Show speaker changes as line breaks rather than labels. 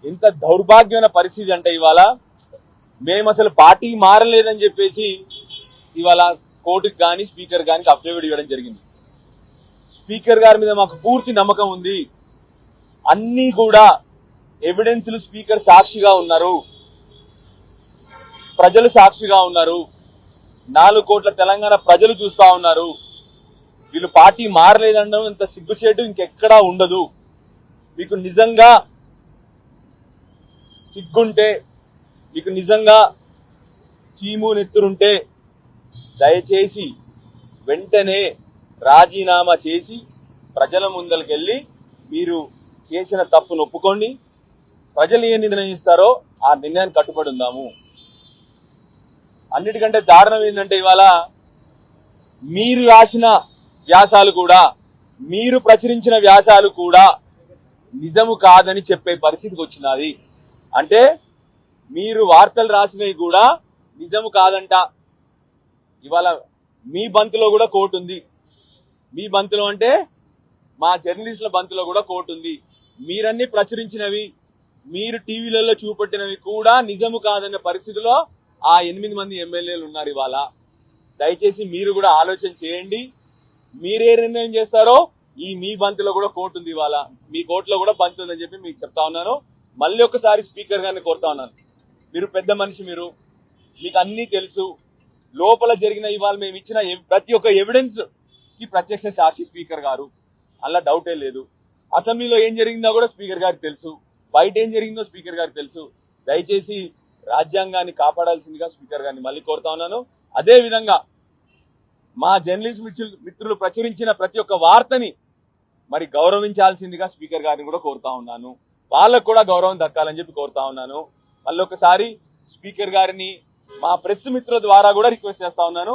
ఇంత దౌర్భాగ్యమైన పరిస్థితి అంటే ఇవాళ మేము అసలు పార్టీ మారలేదని చెప్పేసి ఇవాళ కోర్టుకి కానీ స్పీకర్ గారికి అఫిడవిట్ ఇవ్వడం జరిగింది. స్పీకర్ గారి మీద మాకు పూర్తి నమ్మకం ఉంది. అన్ని కూడా ఎవిడెన్స్లు స్పీకర్ సాక్షిగా ఉన్నారు, ప్రజలు సాక్షిగా ఉన్నారు, 4 కోట్ల తెలంగాణ ప్రజలు చూస్తా ఉన్నారు. వీళ్ళు పార్టీ మారలేదనడం ఇంత సిగ్గుచేటు ఇంకెక్కడా ఉండదు. మీకు నిజంగా సిగ్గుంటే, మీకు నిజంగా చీము నెత్తురుంటే దయచేసి వెంటనే రాజీనామా చేసి ప్రజల ముందరికెళ్ళి మీరు చేసిన తప్పును ఒప్పుకోండి. ప్రజలు ఏ నిర్ణయిస్తారో ఆ నిర్ణయాన్ని కట్టుబడి ఉందాము. అన్నిటికంటే దారుణం ఏంటంటే ఇవాళ మీరు రాసిన వ్యాసాలు కూడా, మీరు ప్రచురించిన వ్యాసాలు కూడా నిజము కాదని చెప్పే పరిస్థితికి వచ్చినది. అంటే మీరు వార్తలు రాసినవి కూడా నిజము కాదంట. ఇవాళ మీ బంతిలో కూడా కోర్టు ఉంది. మీ బంతిలో అంటే మా జర్నలిస్టుల బంతిలో కూడా కోర్టు ఉంది. మీరన్నీ ప్రచురించినవి, మీరు టీవీలలో చూపెట్టినవి కూడా నిజము కాదన్న పరిస్థితిలో ఆ 8 మంది ఎమ్మెల్యేలు ఉన్నారు. ఇవాళ దయచేసి మీరు కూడా ఆలోచన చేయండి. మీరే నిర్ణయం చేస్తారో ఈ మీ బంతిలో కూడా కోర్టు ఉంది. ఇవాళ మీ కోర్టులో కూడా బంతి ఉందని చెప్పి మీకు చెప్తా ఉన్నాను. మళ్ళీ ఒకసారి స్పీకర్ గారిని కోరుతా ఉన్నాను. మీరు పెద్ద మనిషి, మీకు అన్నీ తెలుసు. లోపల జరిగిన ఇవాళ మేము ఇచ్చిన ప్రతి ఒక్క ఎవిడెన్స్ కి ప్రత్యక్ష సాక్షి స్పీకర్ గారు, అలా డౌటే లేదు. అసెంబ్లీలో ఏం జరిగిందో కూడా స్పీకర్ గారికి తెలుసు, బయట ఏం జరిగిందో స్పీకర్ గారికి తెలుసు. దయచేసి రాజ్యాంగాన్ని కాపాడాల్సిందిగా స్పీకర్ గారిని మళ్ళీ కోరుతా ఉన్నాను. అదే విధంగా మా జర్నలిస్ట్ మిత్రులు ప్రచురించిన ప్రతి ఒక్క వార్తని మరి గౌరవించాల్సిందిగా స్పీకర్ గారిని కూడా కోరుతా ఉన్నాను. వాళ్ళకు కూడా గౌరవం దక్కాలని చెప్పి కోరుతా ఉన్నాను. మళ్ళీ ఒకసారి స్పీకర్ గారిని మా ప్రెస్ మిత్రుల ద్వారా కూడా రిక్వెస్ట్ చేస్తా ఉన్నాను.